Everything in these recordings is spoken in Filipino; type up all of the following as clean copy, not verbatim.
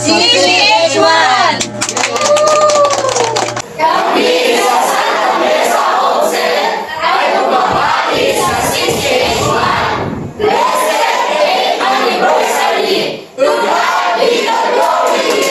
CCH1! Kami sa Santa Mesa Homestead ay bumabati sa CCH1. Blessed 8th anniversary! To God be the glory!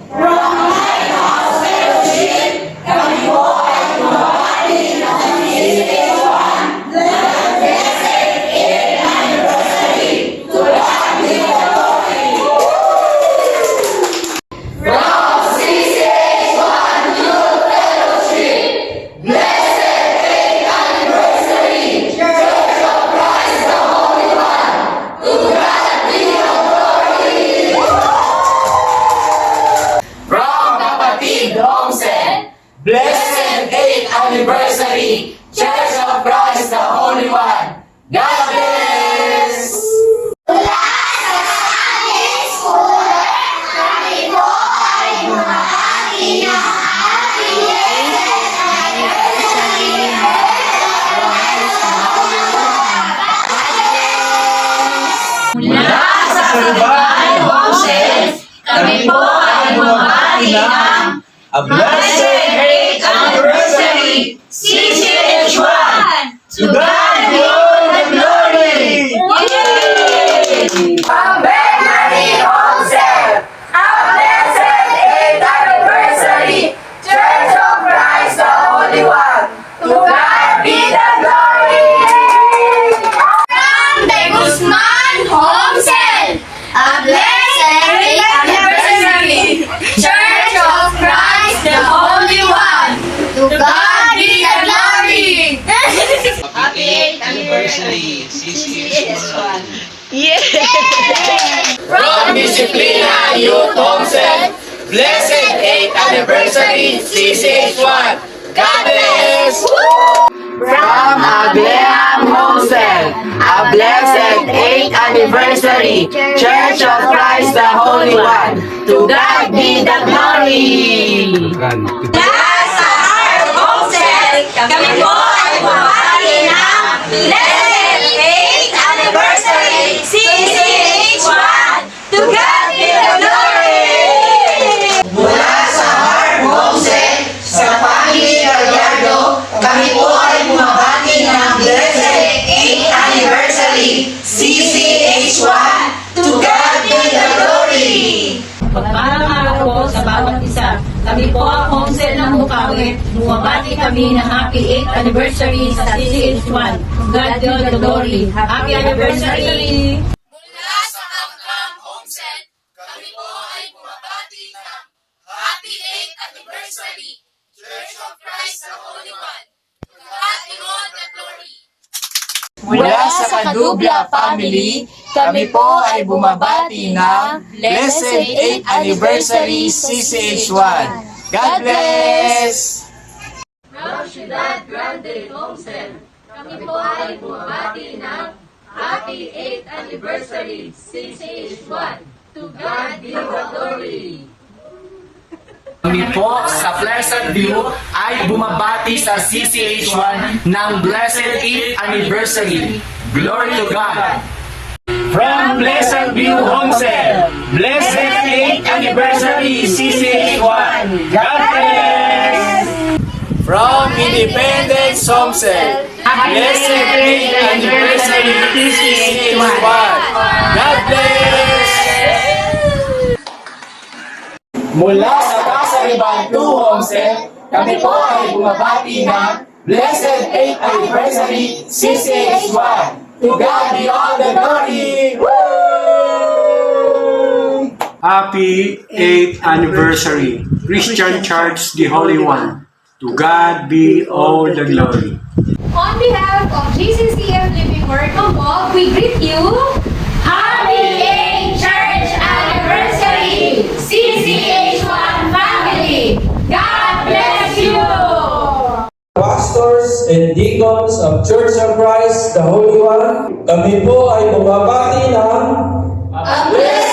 From Lighthouse Fellowship, kami po ay bumabati ng CCH1. Blessed 8th anniversary! To God be the glory! From CCH1 Youth Fellowship, blessed 8th anniversary, Church of Christ the Holy One, to God be the glory. From Kapatid Homestead, blessed 8th anniversary, Church of Christ the Holy One, God bless. Mula sa Sunday School, kami po ay bumabati ng happy 8th anniversary. Mula sa Kalibay Homestead, kami po ay bumabati ng A blessed 8th anniversary CCH1! To God be all the glory! Yay! Ave Maria Homestead, a blessed 8th anniversary, Church of Christ the Holy One, to God be the glory! From the Guzman Homestead, a blessed 8th anniversary, Church of Christ the Holy One, to God be the glory! Happy 8th anniversary, CCH1. From Disciplina Youth Homestead, blessed 8th anniversary, CCH1, God bless! From Agleham Homestead, a blessed 8th anniversary, Church of Christ the Holy One, to God be the glory! Sa Heart Homestead, kami po ay bumabati ng blessed 8th anniversary CCH1! To God be the glory! Mula sa Heart Homestead, sa Family Gallardo, kami po ay bumabati ng blessed 8th anniversary, CCH1, to God be the glory! Pagparang araw po sa bawat isa, kami po ang Homestead ng Bukawi. Bumabati kami ng happy 8th anniversary sa CCH1. God be the glory. Happy anniversary! Mula sa Kamkam Homestead, kami po ay bumabati ng happy 8th anniversary, Church of Christ the Holy One, to God be all the glory! Mula sa Kadubla family, kami po ay bumabati ng blessed 8th anniversary CCH1. God bless! From Ciudad Grande Homestead, kami po ay bumabati ng happy 8th anniversary CCH1. To God be the glory! Kami po sa Pleasant View ay bumabati sa CCH1 ng Blessed 8th Anniversary. Glory to God! From Pleasant View Homestead, Blessed 8th Anniversary CCH1. God bless! From Independence Homestead, blessed 8th anniversary CCH1. God bless! Mula sa Kasariban 2 Homestead, kami po ay bumabati ng blessed 8th anniversary CCH1. To God be all the glory! Woo! Happy 8th anniversary, Christian Church, the Holy One. To God be all the glory. On behalf of GCCF Living Word of God, we greet you. Happy 8th Church Anniversary CCH1 family! God bless you! Pastors and deacons of Church of Christ the Holy One, kami po ay bumabati ng A blessed